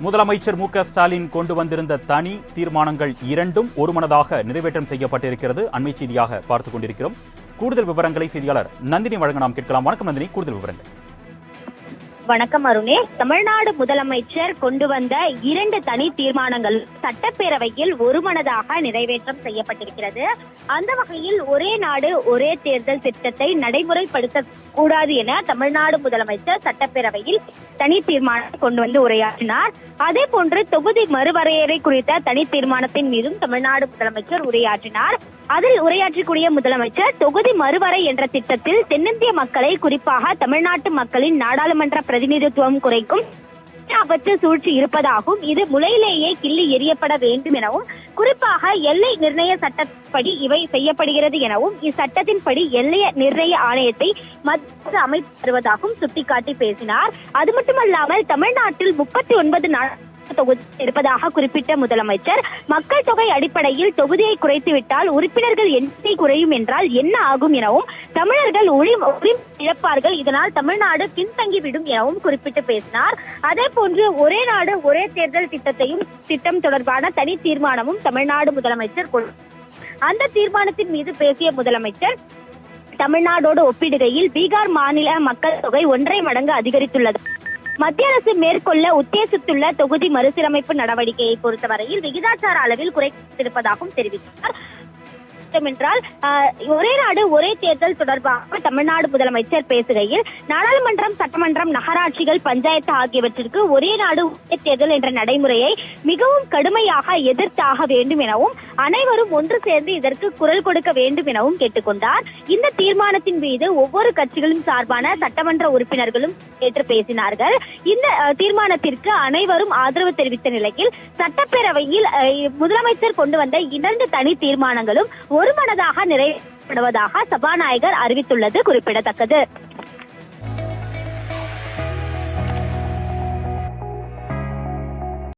முதலமைச்சர் மு.க.ஸ்டாலின் கொண்டு வந்திருந்த தனி தீர்மானங்கள் இரண்டும் ஒருமனதாக நிறைவேற்றம் செய்யப்பட்டிருக்கிறது. அண்மை செய்தியாக பார்த்துக் கொண்டிருக்கிறோம். கூடுதல் விவரங்களை செய்தியாளர் நந்தினி வழங்க நாம் கேட்கலாம். வணக்கம் நந்தினி, கூடுதல் விவரங்கள். வணக்கம் அருணே. தமிழ்நாடு முதலமைச்சர் கொண்டு வந்த இரண்டு தனி தீர்மானங்கள் சட்டப்பேரவையில் ஒருமனதாக நிறைவேற்றம் செய்யப்பட்டிருக்கிறது. அந்த வகையில் ஒரே நாடு ஒரே தேர்தல் திட்டத்தை நடைமுறைப்படுத்த கூடாது என தமிழ்நாடு முதலமைச்சர் சட்டப்பேரவையில் தனி தீர்மானம் கொண்டு வந்து உரையாற்றினார். அதே போன்று தொகுதி மறுவரையறை குறித்த தனி தீர்மானத்தின் மீதும் தமிழ்நாடு முதலமைச்சர் உரையாற்றினார். அதில் உரையாற்றக்கூடிய முதலமைச்சர் தொகுதி மறுவரை என்ற திட்டத்தில் தென்னிந்திய மக்களை, குறிப்பாக தமிழ்நாட்டு மக்களின் நாடாளுமன்ற பிரதிநிதித்துவம் குறைக்கும் ஆபத்து சூழ்ச்சி இருப்பதாகவும், இது முளையிலேயே கிள்ளி எறியப்பட வேண்டும் எனவும், குறிப்பாக எல்லை நிர்ணய சட்டப்படி இவை செய்யப்படுகிறது எனவும், இச்சட்டத்தின்படி எல்லை நிர்ணய ஆணையத்தை மத்திய அரசு அமைத்து வருவதாகவும் சுட்டிக்காட்டி பேசினார். அது மட்டுமல்லாமல் தமிழ்நாட்டில் 39 தொகுதி இருப்பதாக குறிப்பிட்ட முதலமைச்சர், மக்கள் தொகை அடிப்படையில் தொகுதியை குறைத்துவிட்டால் உறுப்பினர்கள் எண்ணிக்கை குறையும் என்றால் என்ன ஆகும் எனவும், தமிழர்கள் உரிமை இழப்பார்கள், இதனால் தமிழ்நாடு பின்தங்கிவிடும் எனவும் குறிப்பிட்டு பேசினார். அதே போன்று ஒரே நாடு ஒரே தேர்தல் திட்டம் தொடர்பான தனி தீர்மானமும் தமிழ்நாடு முதலமைச்சர் அந்த தீர்மானத்தின் மீது பேசிய முதலமைச்சர், தமிழ்நாடோடு ஒப்பிடுகையில் பீகார் மாநில மக்கள் தொகை 1.5 மடங்கு அதிகரித்துள்ளது. மத்திய அரசு மேற்கொள்ள உத்தேசித்துள்ள தொகுதி மறுசீரமைப்பு நடவடிக்கையை பொறுத்தவரையில் விகிதாச்சார அளவில் குறைத்திருப்பதாகவும் தெரிவித்தார். என்றால் ஒரே நாடு ஒரே தேர்தல் தொடர்பாக தமிழ்நாடு முதலமைச்சர் பேசுகையில், நாடாளுமன்றம், சட்டமன்றம், நகராட்சிகள், பஞ்சாயத்து ஆகியவற்றிற்கு ஒரே நாடு ஒரே தேர்தல் என்ற நடைமுறையை மிகவும் கடுமையாக எதிர்த்தாக வேண்டும் எனவும், அனைவரும் ஒன்று சேர்ந்து இதற்கு குரல் கொடுக்க வேண்டும் எனவும் கேட்டுக்கொண்டார். இந்த தீர்மானத்தின் மீது ஒவ்வொரு கட்சிகளும் சார்பான சட்டமன்ற உறுப்பினர்களும் ஏற்று பேசினார்கள். இந்த தீர்மானத்திற்கு அனைவரும் ஆதரவு தெரிவித்த நிலையில் சட்டப்பேரவையில் முதலமைச்சர் கொண்டு வந்த 2 தனி தீர்மானங்களும் ஒருமனதாக நிறைவேற்றப்படுவதாக சபாநாயகர் அறிவித்துள்ளது குறிப்பிடத்தக்கது.